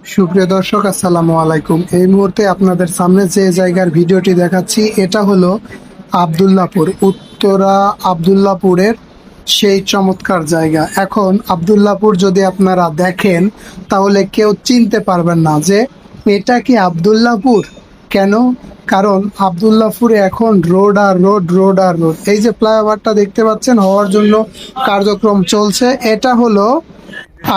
সুপ্রিয় দর্শক, আসসালামু আলাইকুম। এই মুহূর্তে আপনাদের সামনে যে জায়গার ভিডিওটি দেখাচ্ছি এটা হলো আবদুল্লাপুর, উত্তরা আবদুল্লাপুরের সেই চমৎকার জায়গা। এখন আবদুল্লাপুর যদি আপনারা দেখেন তাহলে কেউ চিনতে পারবেন না যে এটা কি আবদুল্লাপুর। কেন? কারণ আবদুল্লাপুরে এখন রোড আর রোড, রোড আর রোড। এই যে ফ্লাইওভারটা দেখতে পাচ্ছেন হওয়ার জন্য কার্যক্রম চলছে, এটা হলো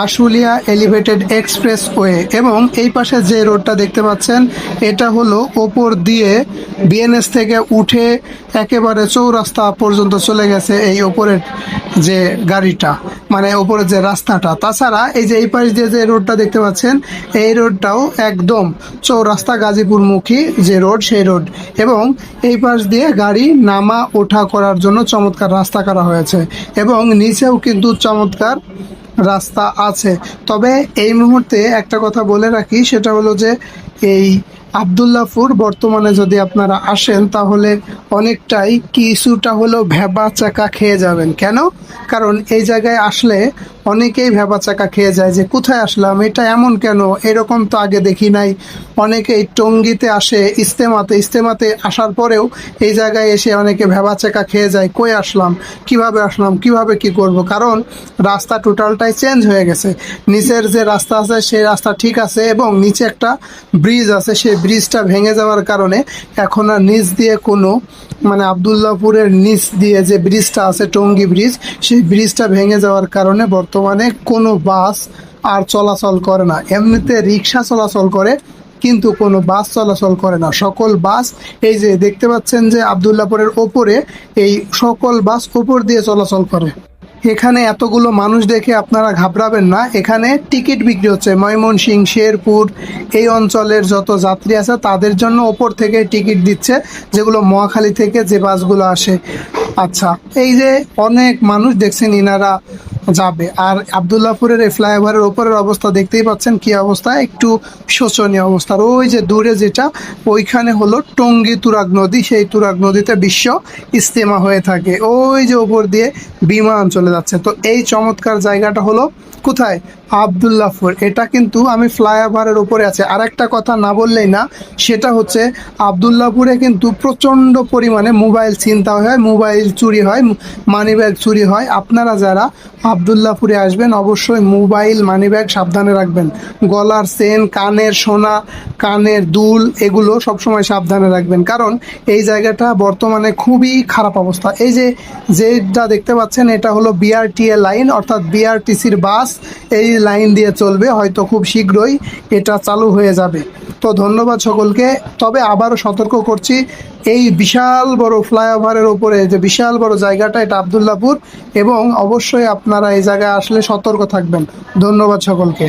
আশুলিয়া এলিভেটেড এক্সপ্রেসওয়ে। এবং এই পাশে যে রোডটা দেখতে পাচ্ছেন এটা হলো ওপর দিয়ে বিএনএস থেকে উঠে একেবারে চৌরাস্তা পর্যন্ত চলে গেছে এই ওপরের যে গাড়িটা, মানে ওপরের যে রাস্তাটা। তাছাড়া এই যে এই পাশ দিয়ে যে রোডটা দেখতে পাচ্ছেন এই রোডটাও একদম চৌরাস্তা গাজীপুরমুখী যে রোড, সেই রোড। এবং এই পাশ দিয়ে গাড়ি নামা ওঠা করার জন্য চমৎকার রাস্তা করা হয়েছে এবং নিচেও কিন্তু চমৎকার রাস্তা আছে। তবে এই মুহূর্তে একটা কথা বলে রাখি, সেটা হলো যে এই আবদুল্লাপুর বর্তমানে যদি আপনারা আসেন তাহলে অনেকটাই কিছুটা হলেও ভ্যাবা চাকা খেয়ে যাবেন। কেন? কারণ এই জায়গায় আসলে অনেকেই ভ্যাবা চাকা খেয়ে যায় যে কোথায় আসলাম, এটা এমন কেন, এরকম তো আগে দেখি নাই। অনেকেই টঙ্গীতে আসে, ইজতেমাতে আসার পরেও এই জায়গায় এসে অনেকে ভ্যাবা চাকা খেয়ে যায়, কই আসলাম, কিভাবে কি করব। কারণ রাস্তা টোটালটাই চেঞ্জ হয়ে গেছে। নিচের যে রাস্তা আছে সেই রাস্তা ঠিক আছে এবং নিচে একটা ব্রিজ আছে, সেই ব্রিজটা ভেঙে যাওয়ার কারণে এখন আর নিচ দিয়ে কোনো, মানে আবদুল্লাপুরের নিচ দিয়ে যে ব্রিজটা আছে টঙ্গী ব্রিজ, সেই ব্রিজটা ভেঙে যাওয়ার কারণে বর্তমানে কোনো বাস আর চলাচল করে না। এমনিতে রিক্সা চলাচল করে কিন্তু কোনো বাস চলাচল করে না। সকল বাস এই যে দেখতে পাচ্ছেন যে আবদুল্লাপুরের ওপরে এই সকল বাস ওপর দিয়ে চলাচল করে। এখানে এতগুলো মানুষ দেখে আপনারা ঘাবড়াবেন না, এখানে টিকিট বিক্রি হচ্ছে। ময়মনসিংহ, শেরপুর এই অঞ্চলের যত যাত্রী আছে তাদের জন্য ওপর থেকে টিকিট দিচ্ছে, যেগুলো মহাখালী থেকে যে বাসগুলো আসে। আচ্ছা, এই যে অনেক মানুষ দেখছেন ইনারা যাবে, আর আবদুল্লাপুরের এই ফ্লাইওভারের ওপরের অবস্থা দেখতেই পাচ্ছেন কি অবস্থা, একটু শোচনীয় অবস্থা। আর ওই যে দূরে যেটা, ওইখানে হলো টঙ্গী তুরাগ নদী, সেই তুরাগ নদীতে বিশ্ব ইজতেমা হয়ে থাকে। ওই যে ওপর দিয়ে বিমান চলে যাচ্ছে। তো এই চমৎকার জায়গাটা হলো কোথায়? আবদুল্লাপুর। এটা কিন্তু আমি ফ্লাইওভারের উপরে আছে। আর একটা কথা না বললেই না, সেটা হচ্ছে আবদুল্লাপুরে কিন্তু প্রচণ্ড পরিমাণে মোবাইল ছিনতাই হয়, মোবাইল চুরি হয়, মানিব্যাগ চুরি হয়। আপনারা যারা আবদুল্লাপুরে আসবেন অবশ্যই মোবাইল, মানিব্যাগ সাবধানে রাখবেন। গলার চেন, কানের সোনা, কানের দুল, এগুলো সবসময় সাবধানে রাখবেন, কারণ এই জায়গাটা বর্তমানে খুবই খারাপ অবস্থা। এই যে যেটা দেখতে পাচ্ছেন এটা হলো বিআরটিএ লাইন, অর্থাৎ বিআরটিসির বাস এই লাইন দিয়ে চলবে, হয়তো খুব শীঘ্রই এটা চালু হয়ে যাবে। তো ধন্যবাদ সকলকে। তবে আবারও সতর্ক করছি, এই বিশাল বড় ফ্লাইওভারের উপরে যে বিশাল বড় জায়গাটা, এটা আবদুল্লাপুর, এবং অবশ্যই আপনারা এই জায়গায় আসলে সতর্ক থাকবেন। ধন্যবাদ সকলকে।